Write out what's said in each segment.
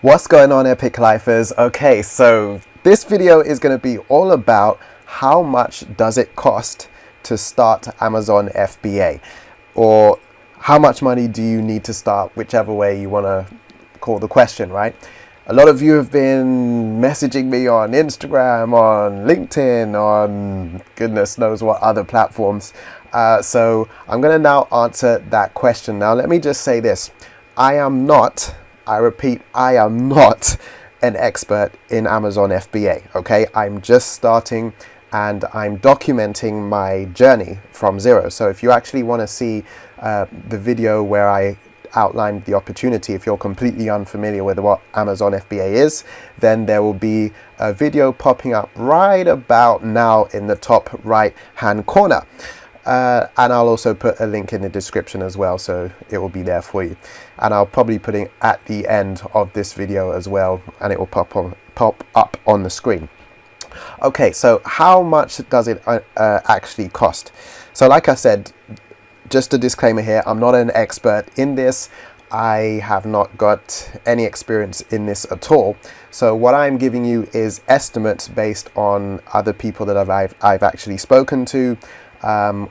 What's going on, Epic Lifers? Okay, so this video is going to be all about how much does it cost to start Amazon FBA, or how much money do you need to start, whichever way you want to call the question, right? A lot of you have been messaging me on Instagram, on LinkedIn, on goodness knows what other platforms. So I'm going to now answer that question. Now, let me just say this. I repeat, I am not an expert in Amazon FBA, okay? I'm just starting and I'm documenting my journey from zero. So if you actually want to see the video where I outlined the opportunity, if you're completely unfamiliar with what Amazon FBA is, then there will be a video popping up right about now in the top right hand corner. And I'll also put a link in the description as well, so it will be there for you. And I'll probably put it at the end of this video as well, and it will pop up on the screen. Okay, so how much does it actually cost? So like I said, just a disclaimer here, I'm not an expert in this. I have not got any experience in this at all. So what I'm giving you is estimates based on other people that I've actually spoken to,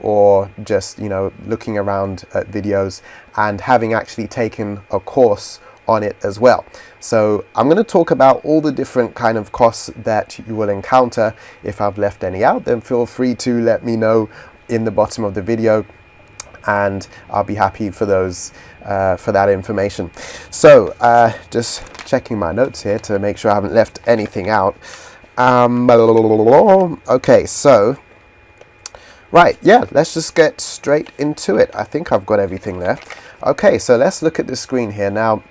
or just, you know, looking around at videos and having actually taken a course on it as well. So I'm going to talk about all the different kind of costs that you will encounter. If I've left any out, then feel free to let me know in the bottom of the video, and I'll be happy for those for that information. So just checking my notes here to make sure I haven't left anything out. Okay, so right, yeah, let's just get straight into it. I think I've got everything there. Okay, so let's look at the screen here. Now,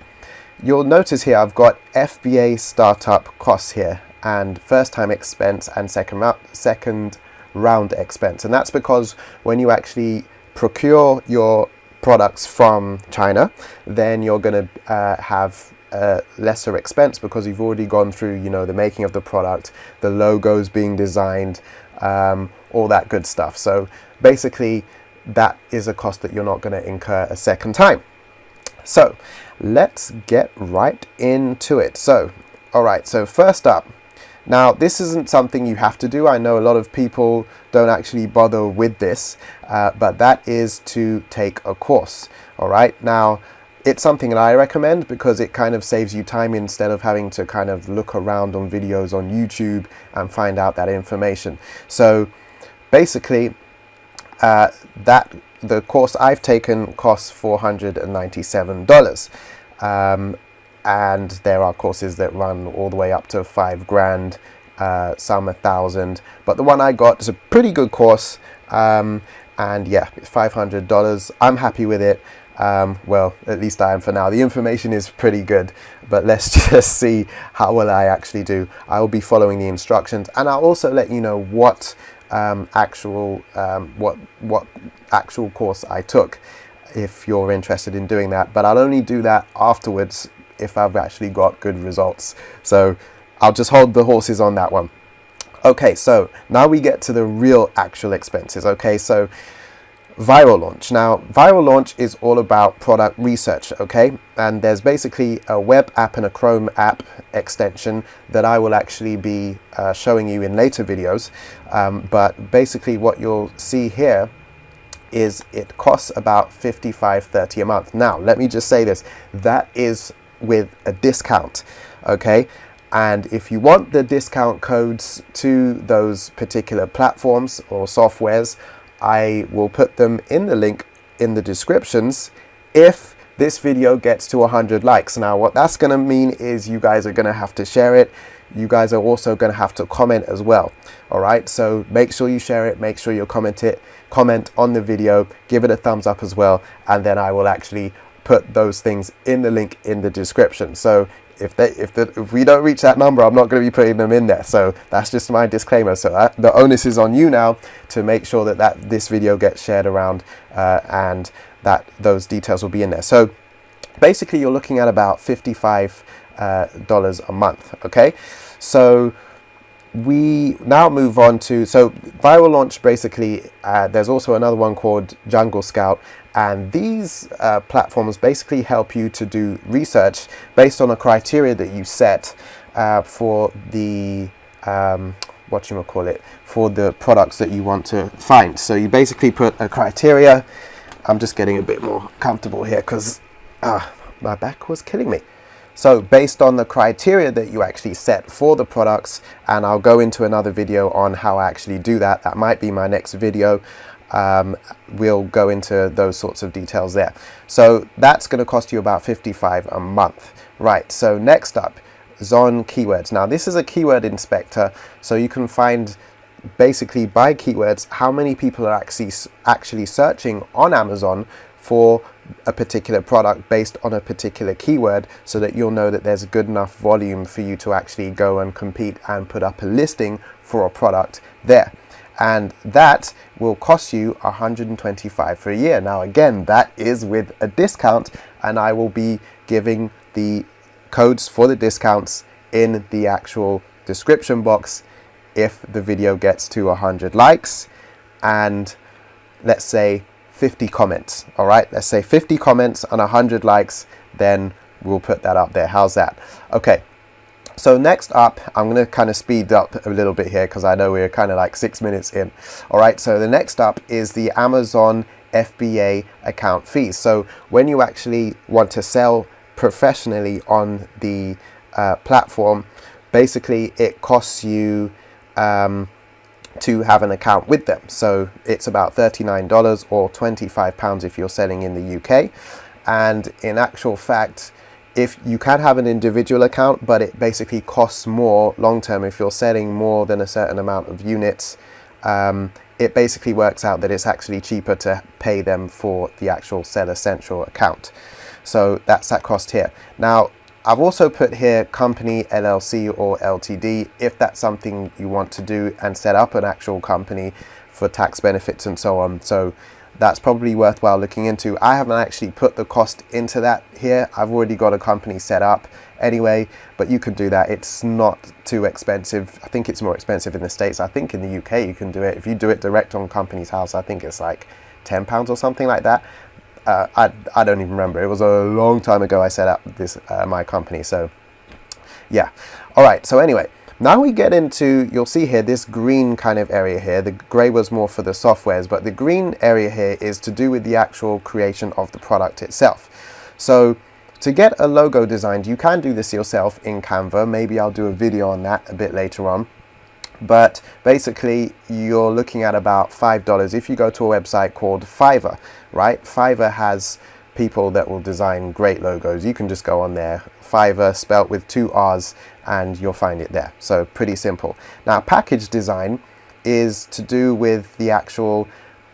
you'll notice here I've got FBA startup costs here, and first time expense and second round expense. And that's because when you actually procure your products from China, then you're going to have lesser expense because you've already gone through, you know, the making of the product, the logos being designed, all that good stuff. So basically that is a cost that you're not going to incur a second time. So let's get right into it. So all right, so first up, now this isn't something you have to do. I know a lot of people don't actually bother with this, but that is to take a course. All right, now it's something that I recommend because it kind of saves you time instead of having to kind of look around on videos on YouTube and find out that information. So basically the course I've taken costs $497, and there are courses that run all the way up to $5,000, some $1,000, but the one I got is a pretty good course, and yeah, it's $500. I'm happy with it. Well, at least I am for now. The information is pretty good, but let's just see how well I actually do. I will be following the instructions, and I'll also let you know what actual course I took if you're interested in doing that. But I'll only do that afterwards if I've actually got good results. So I'll just hold the horses on that one. Okay, so now we get to the real actual expenses. Okay, so viral launch. Now, viral launch is all about product research, okay? And there's basically a web app and a Chrome app extension that I will actually be showing you in later videos. But basically what you'll see here is it costs about $55.30 a month. Now, let me just say this. That is with a discount, okay? And if you want the discount codes to those particular platforms or softwares, I will put them in the link in the descriptions if this video gets to 100 likes. Now, what that's going to mean is you guys are going to have to share it. You guys are also going to have to comment as well. All right, so make sure you share it, make sure you comment on the video, give it a thumbs up as well, and then I will actually put those things in the link in the description. So if we don't reach that number, I'm not going to be putting them in there. So that's just my disclaimer. So the onus is on you now to make sure that this video gets shared around, and that those details will be in there. So basically you're looking at about $55 a month. Okay, so we now move on to, so Viral Launch, basically, there's also another one called Jungle Scout, and these platforms basically help you to do research based on a criteria that you set for the for the products that you want to find. So you basically put a criteria. I'm just getting a bit more comfortable here because my back was killing me. So based on the criteria that you actually set for the products, and I'll go into another video on how I actually do that. That might be my next video. We'll go into those sorts of details there. So that's going to cost you about $55 a month. Right, so next up, Zon Keywords. Now this is a keyword inspector, so you can find basically by keywords how many people are actually searching on Amazon for a particular product based on a particular keyword, so that you'll know that there's a good enough volume for you to actually go and compete and put up a listing for a product there. And that will cost you $125 for a year. Now again, that is with a discount, and I will be giving the codes for the discounts in the actual description box if the video gets to 100 likes and let's say 50 comments. All right, let's say 50 comments and 100 likes, then we'll put that up there. How's that? Okay, so next up, I'm going to kind of speed up a little bit here because I know we're kind of like 6 minutes in. All right, so the next up is the Amazon FBA account fees. So when you actually want to sell professionally on the platform, basically it costs you to have an account with them. So it's about $39 or £25 if you're selling in the UK. And in actual fact, if you can have an individual account, but it basically costs more long term if you're selling more than a certain amount of units. It basically works out that it's actually cheaper to pay them for the actual Seller Central account. So that's that cost here. Now, I've also put here company, LLC or LTD, if that's something you want to do and set up an actual company for tax benefits and so on. So that's probably worthwhile looking into. I haven't actually put the cost into that here. I've already got a company set up anyway, but you can do that. It's not too expensive. I think it's more expensive in the States. I think in the UK you can do it. If you do it direct on company's house, I think it's like £10 or something like that. I don't even remember. It was a long time ago I set up this my company. So yeah. All right. So anyway, now we get into, you'll see here this green kind of area here. The gray was more for the softwares, but the green area here is to do with the actual creation of the product itself. So to get a logo designed, you can do this yourself in Canva. Maybe I'll do a video on that a bit later on. But basically you're looking at about $5 if you go to a website called Fiverr, right? Fiverr has people that will design great logos. You can just go on there, Fiverr spelt with 2 R's, and you'll find it there. So pretty simple. Now package design is to do with the actual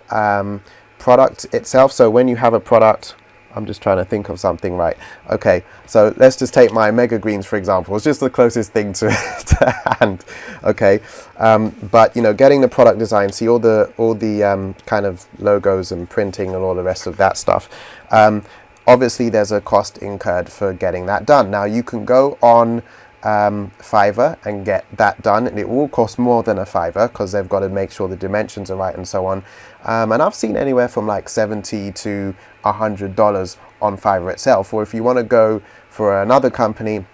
product itself. So when you have a product, I'm just trying to think of something, right? Okay, so let's just take my Mega Greens, for example. It's just the closest thing to hand, okay? But, you know, getting the product design, see all the kind of logos and printing and all the rest of that stuff. Obviously, there's a cost incurred for getting that done. Now, you can go on Fiverr and get that done, and it will cost more than a Fiverr because they've got to make sure the dimensions are right and so on. And I've seen anywhere from like $70 to $100 on Fiverr itself. Or if you want to go for another company,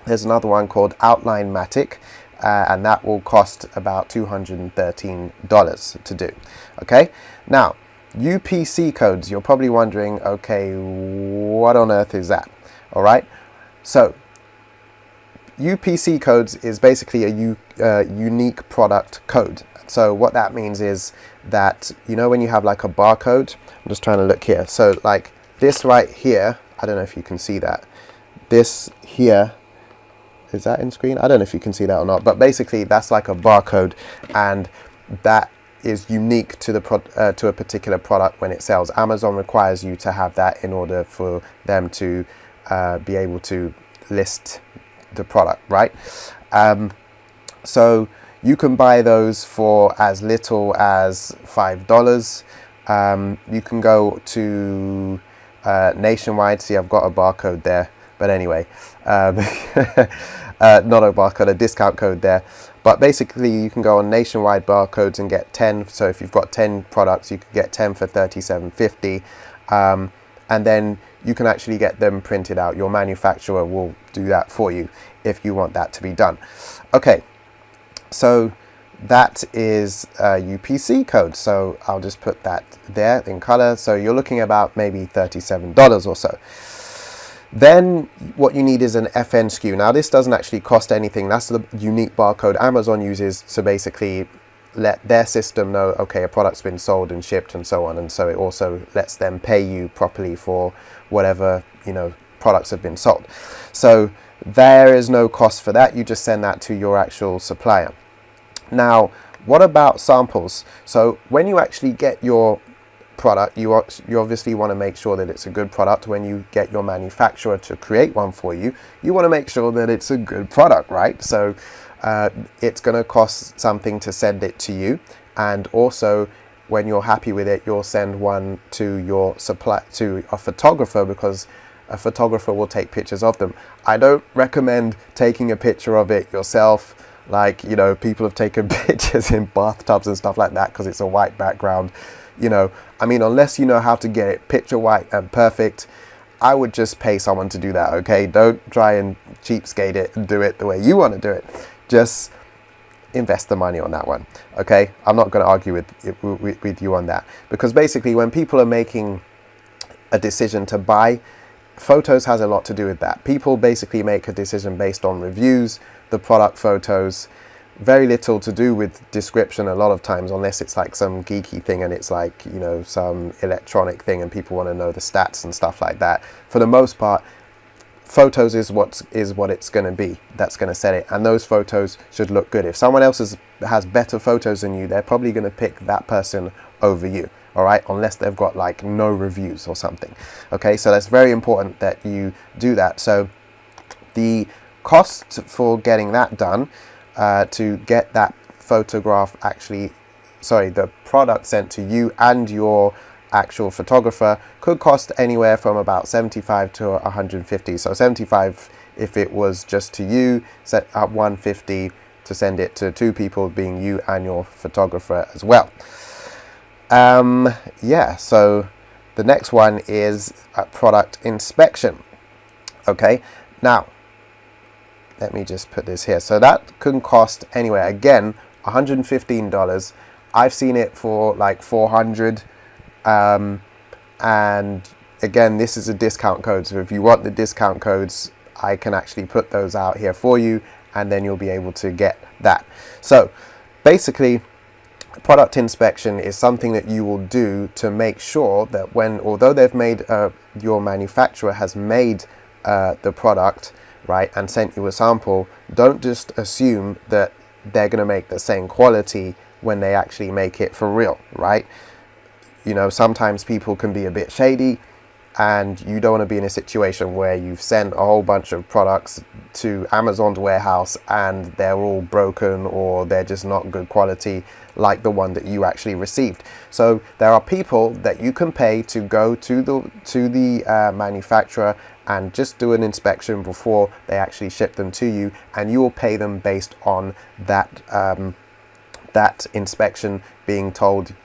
there's another one called Outline-Matic, and that will cost about $213 to do. Okay, now UPC codes, you're probably wondering, okay, what on earth is that? All right, so UPC codes is basically a unique product code. So what that means is that, you know, when you have like a barcode, I'm just trying to look here. So like this right here, I don't know if you can see that. This here, is that in screen? I don't know if you can see that or not, but basically that's like a barcode, and that is unique to the to a particular product when it sells. Amazon requires you to have that in order for them to be able to list the product, right? So you can buy those for as little as $5. You can go to Nationwide. See, I've got a barcode there. But anyway, not a barcode, a discount code there. But basically, you can go on nationwide barcodes and get 10. So if you've got 10 products, you could get 10 for $37.50. And then you can actually get them printed out. Your manufacturer will do that for you if you want that to be done. Okay, so that is a UPC code. So I'll just put that there in color. So you're looking about maybe $37 or so. Then what you need is an FN SKU. Now this doesn't actually cost anything. That's the unique barcode Amazon uses to basically let their system know, okay, a product's been sold and shipped and so on. And so it also lets them pay you properly for whatever, products have been sold. So there is no cost for that. You just send that to your actual supplier. Now, what about samples? So when you actually get your product, you obviously want to make sure that it's a good product. When you get your manufacturer to create one for you, you want to make sure that it's a good product, right? So it's going to cost something to send it to you, and also when you're happy with it, you'll send one to your to a photographer, because a photographer will take pictures of them. I don't recommend taking a picture of it yourself. Like, people have taken pictures in bathtubs and stuff like that because it's a white background. Unless you know how to get it picture white and perfect, I would just pay someone to do that, okay? Don't try and cheapskate it and do it the way you want to do it. Just invest the money on that one, okay? I'm not going to argue with you on that, because basically when people are making a decision to buy, photos has a lot to do with that. People basically make a decision based on reviews, the product photos, very little to do with description a lot of times, unless it's like some geeky thing and it's like, some electronic thing and people want to know the stats and stuff like that. For the most part, photos is what it's going to be. That's going to set it. And those photos should look good. If someone else has better photos than you, they're probably going to pick that person over you. All right, unless they've got like no reviews or something. Okay, so that's very important that you do that. So the cost for getting that done, to get that photograph the product sent to you and your actual photographer, could cost anywhere from about $75 to $150. So $75 if it was just to you, set up $150 to send it to two people, being you and your photographer as well. So the next one is a product inspection. Okay, now let me just put this here. So that can cost anywhere, again, $115. I've seen it for like $400. And again, this is a discount code. So if you want the discount codes, I can actually put those out here for you, and then you'll be able to get that. So basically, product inspection is something that you will do to make sure that although they've made, your manufacturer has made the product, right, and sent you a sample, don't just assume that they're going to make the same quality when they actually make it for real, right? Sometimes people can be a bit shady, and you don't want to be in a situation where you've sent a whole bunch of products to Amazon's warehouse and they're all broken, or they're just not good quality like the one that you actually received. So there are people that you can pay to go to the manufacturer and just do an inspection before they actually ship them to you, and you will pay them based on that that inspection being told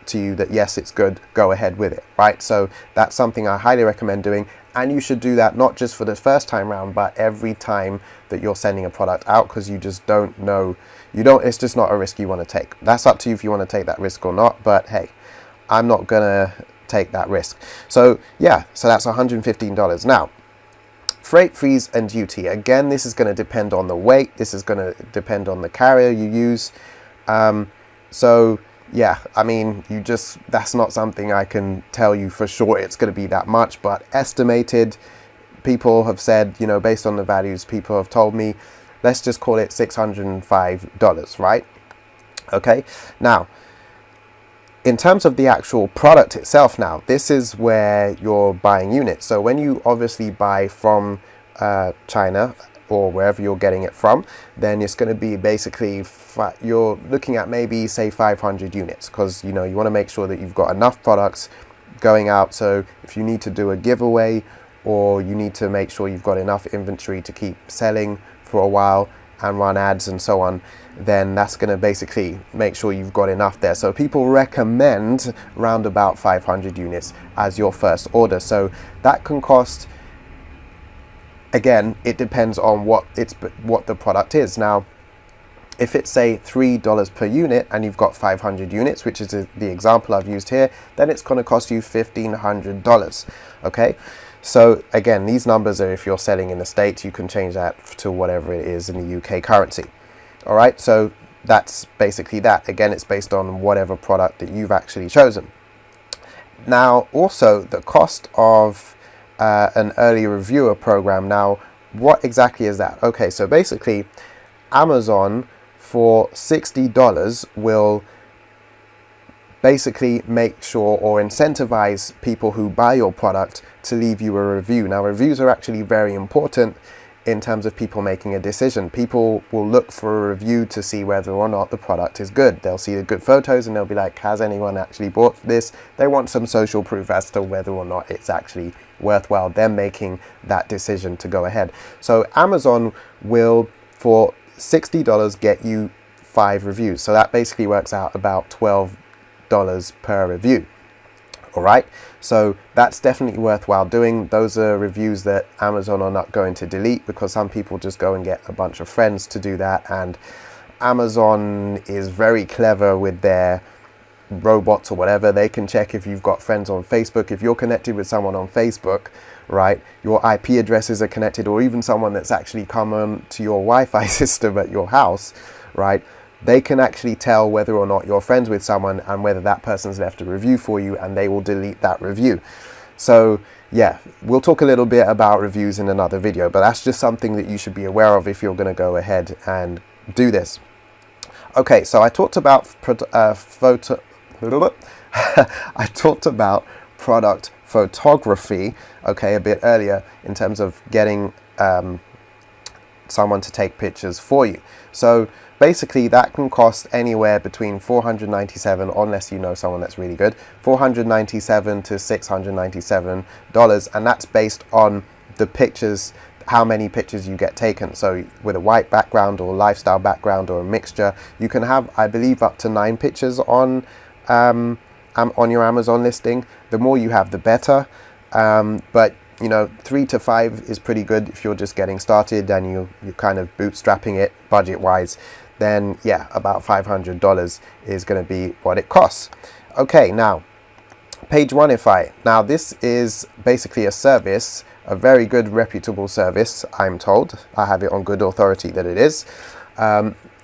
to you that yes, it's good, go ahead with it, right? So that's something I highly recommend doing, and you should do that not just for the first time round, but every time that you're sending a product out, because you just don't know, it's just not a risk you want to take. That's up to you if you want to take that risk or not, but hey, I'm not gonna take that risk. So yeah, so that's $115. Now, freight fees and duty, again, this is going to depend on the weight, this is going to depend on the carrier you use. So yeah, that's not something I can tell you for sure it's going to be that much, but estimated, people have said, based on the values, people have told me, let's just call it $605, right? Okay, now, in terms of the actual product itself now, this is where you're buying units. So when you obviously buy from China, or wherever you're getting it from, then it's going to be basically, you're looking at maybe say 500 units, because you want to make sure that you've got enough products going out. So if you need to do a giveaway, or you need to make sure you've got enough inventory to keep selling for a while and run ads and so on, then that's going to basically make sure you've got enough there. So people recommend around about 500 units as your first order. So that can cost, again, it depends on what the product is. Now, if it's say $3 per unit and you've got 500 units, which is the example I've used here, then it's going to cost you $1,500. Okay. So again, these numbers are if you're selling in the States. You can change that to whatever it is in the UK currency. All right, so that's basically that. Again, it's based on whatever product that you've actually chosen. Now, also the cost of an early reviewer program. Now, what exactly is that? Okay, so basically, Amazon for $60 will basically make sure or incentivize people who buy your product to leave you a review. Now, reviews are actually very important in terms of people making a decision. People will look for a review to see whether or not the product is good. They'll see the good photos and they'll be like, has anyone actually bought this? They want some social proof as to whether or not it's actually worthwhile them making that decision to go ahead. So Amazon will, for $60, get you 5 reviews. So that basically works out about $12 per review. All right, so that's definitely worthwhile doing. Those are reviews that Amazon are not going to delete, because some people just go and get a bunch of friends to do that, and Amazon is very clever with their robots or whatever. They can check if you've got friends on Facebook. If you're connected with someone on Facebook, right, your IP addresses are connected, or even someone that's actually come on to your Wi-Fi system at your house, right, they can actually tell whether or not you're friends with someone and whether that person's left a review for you, and they will delete that review. So yeah, we'll talk a little bit about reviews in another video, but that's just something that you should be aware of if you're going to go ahead and do this. Okay, so I talked about I talked about product photography, okay, a bit earlier, in terms of getting someone to take pictures for you. So basically that can cost anywhere between $497, unless you know someone that's really good, $497 to $697, and that's based on the pictures, how many pictures you get taken. So with a white background or lifestyle background or a mixture, you can have, I believe, up to 9 pictures on your Amazon listing. The more you have, the better. But you know, 3 to 5 is pretty good if you're just getting started and you're kind of bootstrapping it budget wise. Then yeah, about $500 is going to be what it costs. Okay, now Page1ify. Now this is basically a service, a very good reputable service, I'm told. I have it on good authority that it is.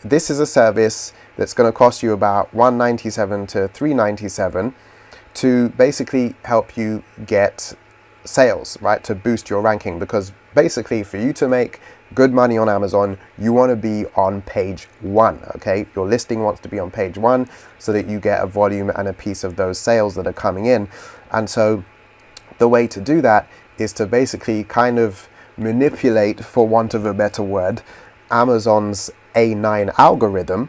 This is a service that's going to cost you about $197 to $397 to basically help you get sales, right, to boost your ranking. Because basically, for you to make good money on Amazon, you want to be on page 1. Okay, your listing wants to be on page 1 so that you get a volume and a piece of those sales that are coming in. And so the way to do that is to basically kind of manipulate, for want of a better word, Amazon's A9 algorithm,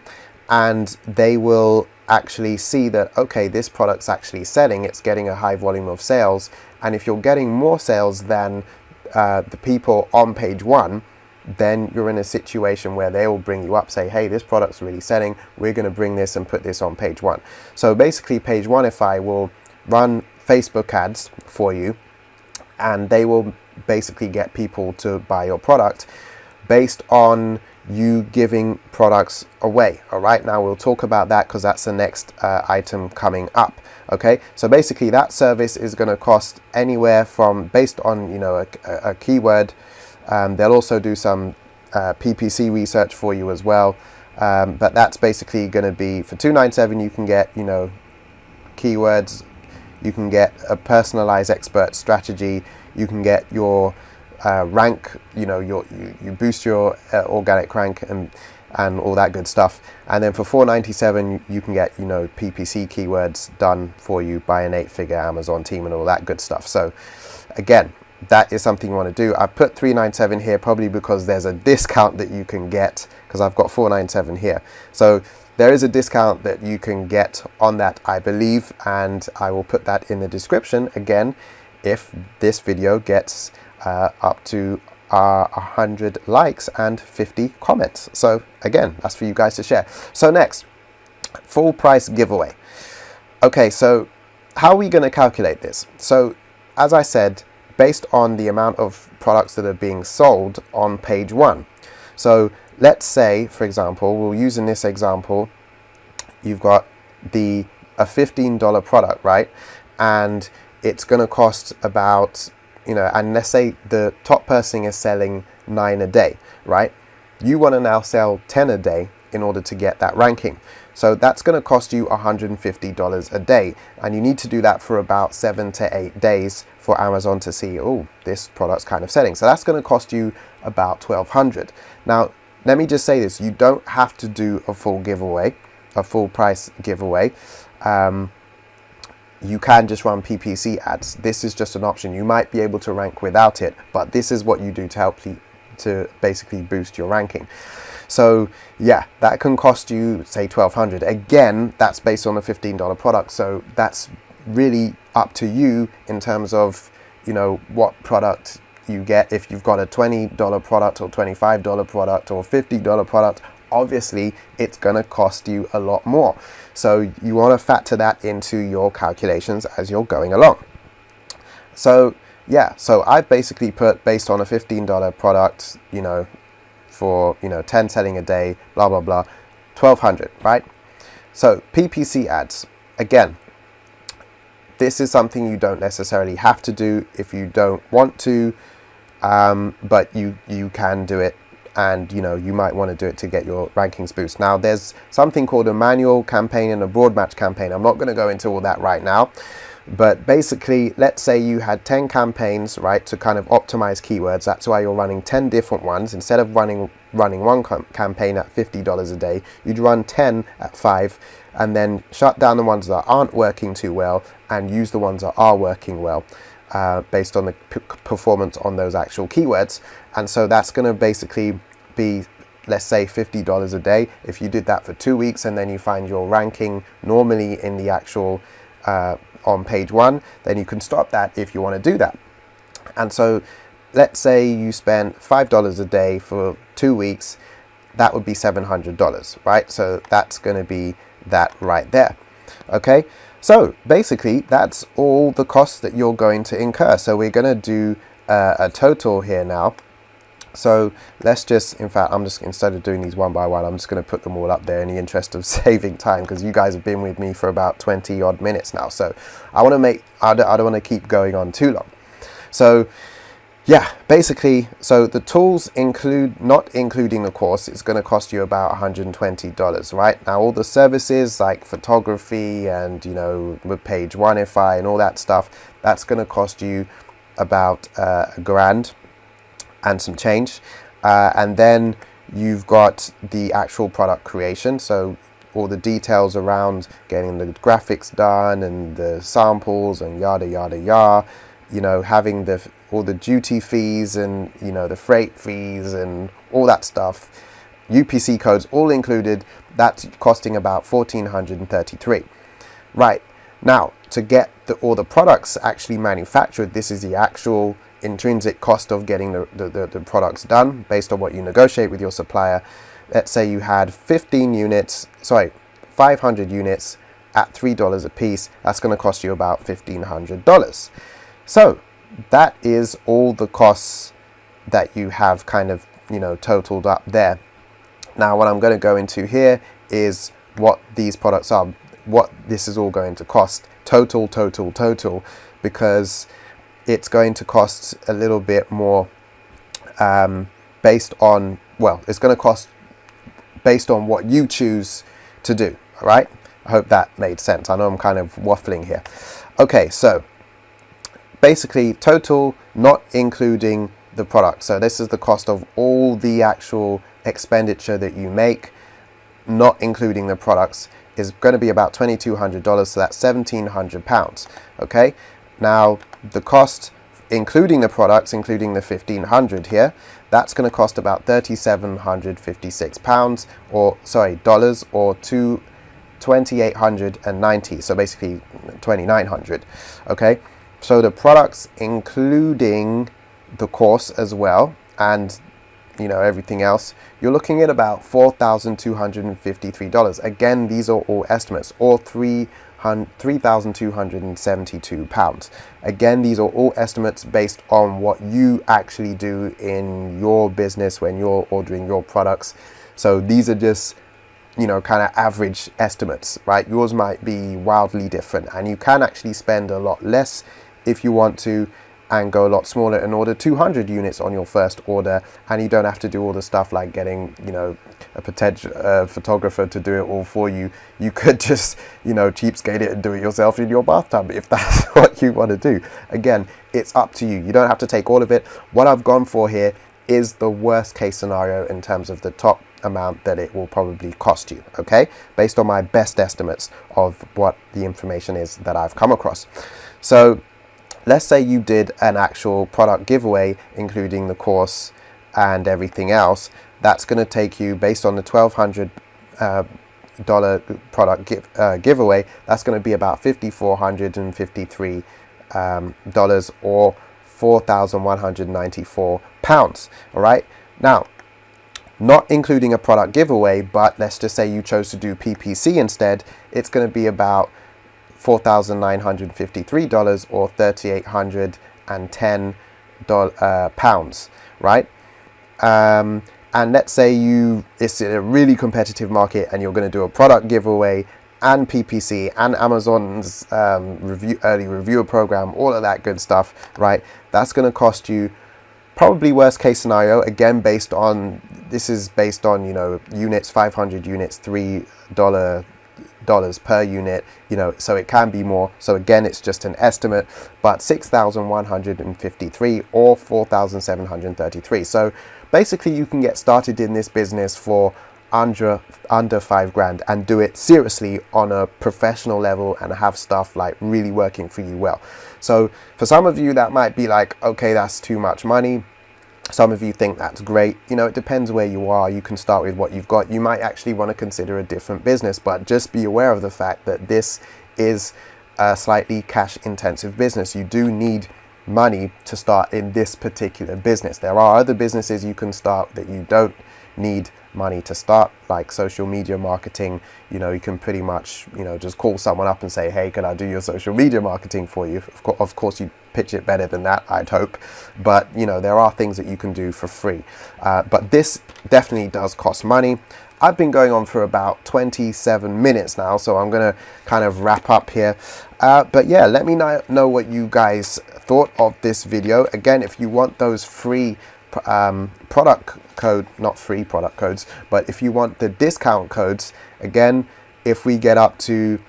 and they will actually see that, okay, this product's actually selling, it's getting a high volume of sales, and if you're getting more sales than the people on page 1, then you're in a situation where they will bring you up, say, hey, this product's really selling, we're going to bring this and put this on page 1. So basically, Page1ify will run Facebook ads for you, and they will basically get people to buy your product based on you giving products away. All right, now we'll talk about that because that's the next item coming up. Okay, so basically that service is going to cost anywhere from, based on, you know, a keyword. They'll also do some PPC research for you as well, but that's basically going to be for $297. You can get, you know, keywords, you can get a personalized expert strategy, you can get your rank, you know, you boost your organic rank and all that good stuff. And then for $497 you can get, you know, PPC keywords done for you by an 8-figure Amazon team and all that good stuff. So again, that is something you want to do. I put $397 here probably because there's a discount that you can get, because I've got $497 here. So there is a discount that you can get on that, I believe, and I will put that in the description again if this video gets up to 100 likes and 50 comments. So again, that's for you guys to share. So next, full price giveaway. Okay, so how are we going to calculate this? So as I said, based on the amount of products that are being sold on page 1. So let's say, for example, we'll use in this example, you've got a $15 product, right? And it's going to cost about, and let's say the top person is selling 9 a day, right? You want to now sell 10 a day in order to get that ranking. So that's going to cost you $150 a day. And you need to do that for about 7 to 8 days for Amazon to see, oh, this product's kind of selling. So that's going to cost you about $1,200. Now, let me just say this. You don't have to do a full giveaway, a full price giveaway. You can just run PPC ads. This is just an option. You might be able to rank without it, but this is what you do to help to basically boost your ranking. So yeah, that can cost you, say, $1,200. Again, that's based on a $15 product. So that's really up to you in terms of, what product you get. If you've got a $20 product or $25 product or $50 product, obviously it's going to cost you a lot more. So you want to factor that into your calculations as you're going along. So yeah, so I've basically put, based on a $15 product, for 10 selling a day, blah blah blah, $1,200, right? So PPC ads, again, this is something you don't necessarily have to do if you don't want to, but you can do it, and you might want to do it to get your rankings boost. Now there's something called a manual campaign and a broad match campaign. I'm not going to go into all that right now, but basically, let's say you had 10 campaigns, right, to kind of optimize keywords. That's why you're running 10 different ones. Instead of running one campaign at $50 a day, you'd run 10 at $5, and then shut down the ones that aren't working too well and use the ones that are working well, based on the performance on those actual keywords. And so that's going to basically be, let's say, $50 a day. If you did that for 2 weeks and then you find your ranking normally in the actual on page 1, then you can stop that if you want to do that. And so let's say you spend $5 a day for 2 weeks, that would be $700, right? So that's going to be that right there. Okay, so basically that's all the costs that you're going to incur. So we're going to do a total here now. So let's just, in fact, instead of doing these one by one, I'm just going to put them all up there in the interest of saving time, because you guys have been with me for about 20 odd minutes now. So I don't want to keep going on too long. So yeah, basically, so the tools include, not including the course, it's going to cost you about $120, right? Now all the services like photography and, with page 1ify and all that stuff, that's going to cost you about $1,000 and some change, and then you've got the actual product creation, so all the details around getting the graphics done and the samples and yada yada yada, having all the duty fees and the freight fees and all that stuff, UPC codes all included. That's costing about $1,433. Right, now to get all the products actually manufactured, this is the actual intrinsic cost of getting the products done based on what you negotiate with your supplier. Let's say you had 500 units at $3 a piece. That's going to cost you about $1,500. So that is all the costs that you have kind of totaled up there. Now what I'm going to go into here is what these products are, what this is all going to cost, total, because it's going to cost a little bit more based on, it's going to cost based on what you choose to do, all right? I hope that made sense. I know I'm kind of waffling here. Okay, so basically total, not including the product. So this is the cost of all the actual expenditure that you make, not including the products, is going to be about $2,200, so that's £1,700, okay? Now, the cost, including the products, including the $1,500 here, that's going to cost about $3,756, dollars, or $2,890, so basically $2,900, okay? So the products, including the course as well, and everything else, you're looking at about $4,253. Again, these are all estimates, or £3,272. Again, these are all estimates based on what you actually do in your business when you're ordering your products. So these are just kind of average estimates, right? Yours might be wildly different, and you can actually spend a lot less if you want to, and go a lot smaller and order 200 units on your first order, and you don't have to do all the stuff like getting a potential photographer to do it all for you. You could just cheapskate it and do it yourself in your bathtub if that's what you want to do. Again, it's up to you. You don't have to take all of it. What I've gone for here is the worst case scenario in terms of the top amount that it will probably cost you, okay, based on my best estimates of what the information is that I've come across. So let's say you did an actual product giveaway, including the course and everything else. That's going to take you, based on the $1,200 product giveaway, that's going to be about $5,453 or £4,194. All right. Now, not including a product giveaway, but let's just say you chose to do PPC instead, it's going to be about $4,953 or £3,810 pounds, right? And let's say it's a really competitive market and you're going to do a product giveaway and PPC and Amazon's early reviewer program, all of that good stuff, right? That's going to cost you, probably worst case scenario, again based on units, 500 units, $3 per unit, so it can be more. So again, it's just an estimate, but 6,153 or 4,733. So basically you can get started in this business for under $5,000 and do it seriously on a professional level and have stuff like really working for you well. So for some of you that might be like, okay, that's too much money. Some of you think that's great. It depends where you are. You can start with what you've got. You might actually want to consider a different business, but just be aware of the fact that this is a slightly cash intensive business. You do need money to start in this particular business. There are other businesses you can start that you don't need money to start, like social media marketing. You can pretty much just call someone up and say, hey, can I do your social media marketing for you? Of course you pitch it better than that, I'd hope, but there are things that you can do for free, but this definitely does cost money. I've been going on for about 27 minutes now, so I'm gonna kind of wrap up here, but yeah, let me know what you guys thought of this video. Again, if you want those free product code, not free product codes, but if you want the discount codes, again, if we get up to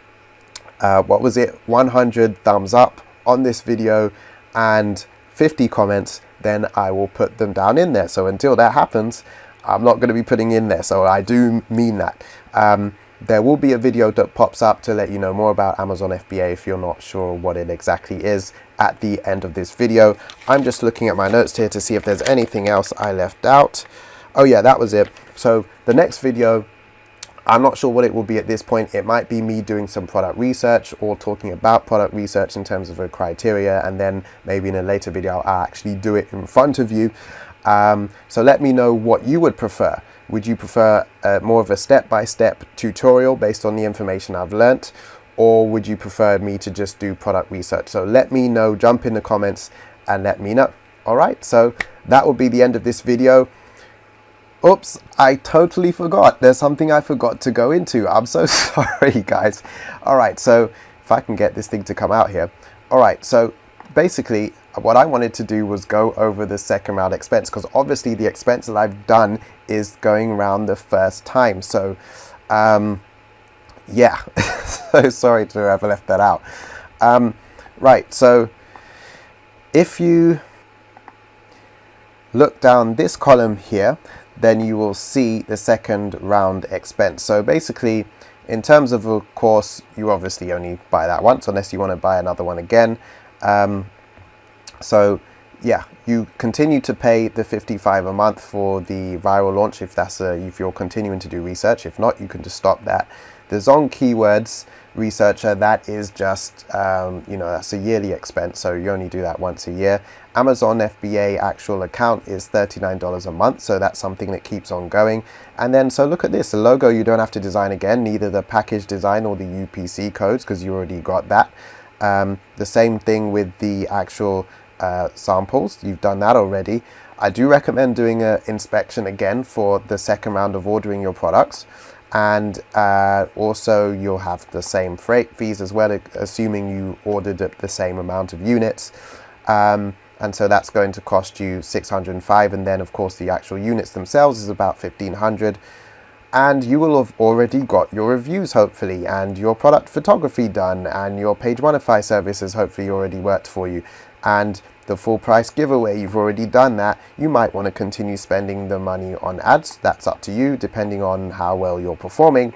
100 thumbs up on this video and 50 comments, then I will put them down in there. So until that happens, I'm not going to be putting in there, so I do mean that. There will be a video that pops up to let you know more about Amazon FBA if you're not sure what it exactly is at the end of this video. I'm just looking at my notes here to see if there's anything else I left out. Oh yeah, that was it. So the next video, I'm not sure what it will be at this point. It might be me doing some product research or talking about product research in terms of a criteria, and then maybe in a later video I'll actually do it in front of you. So let me know what you would prefer. Would you prefer more of a step-by-step tutorial based on the information I've learnt, or would you prefer me to just do product research? So let me know, jump in the comments and let me know. All right, so that will be the end of this video. Oops, I totally forgot. There's something I forgot to go into. I'm so sorry, guys. All right, so if I can get this thing to come out here. All right, so basically what I wanted to do was go over the second round expense, because obviously the expense that I've done is going around the first time. So yeah, so sorry to have left that out. Right, so if you look down this column here, then you will see the second round expense. So basically, in terms of a course, you obviously only buy that once unless you want to buy another one again. So yeah, you continue to pay the $55 a month for the viral launch if you're continuing to do research. If not, you can just stop that. The Zong keywords, researcher, that is just, that's a yearly expense, so you only do that once a year. Amazon FBA actual account is $39 a month, so that's something that keeps on going. And then, so look at this, the logo you don't have to design again, neither the package design or the UPC codes, because you already got that. The same thing with the actual samples, you've done that already. I do recommend doing an inspection again for the second round of ordering your products. And also you'll have the same freight fees as well, assuming you ordered the same amount of units. And so that's going to cost you $605, and then of course the actual units themselves is about $1,500. And you will have already got your reviews hopefully, and your product photography done, and your page modify services hopefully already worked for you, and the full price giveaway, you've already done that. You might want to continue spending the money on ads. That's up to you, depending on how well you're performing.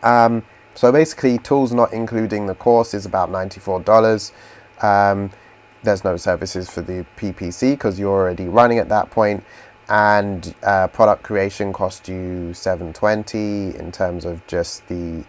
So basically, tools not including the course is about $94. There's no services for the PPC because you're already running at that point. And product creation costs you $720 in terms of just the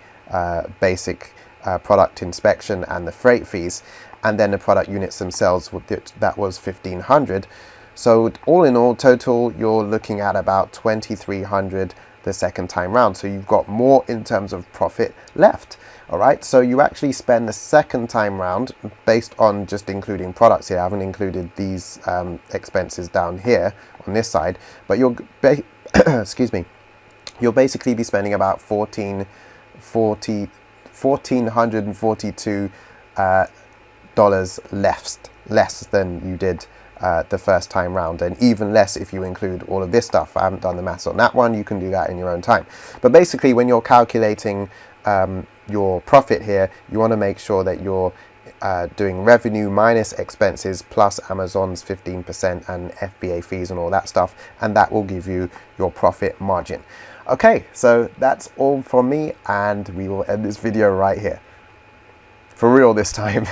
basic product inspection and the freight fees. And then the product units themselves, that was $1,500. So all in all, total, you're looking at about $2,300 the second time round. So you've got more in terms of profit left. All right, so you actually spend the second time round, based on just including products here. I haven't included these expenses down here on this side, but you'll excuse me, you'll basically be spending about $1,442 less than you did the first time round, and even less if you include all of this stuff. I haven't done the maths on that one. You can do that in your own time. But basically, when you're calculating your profit here, you want to make sure that you're doing revenue minus expenses plus Amazon's 15% and FBA fees and all that stuff, and that will give you your profit margin. Okay, so that's all from me, and we will end this video right here. For real this time.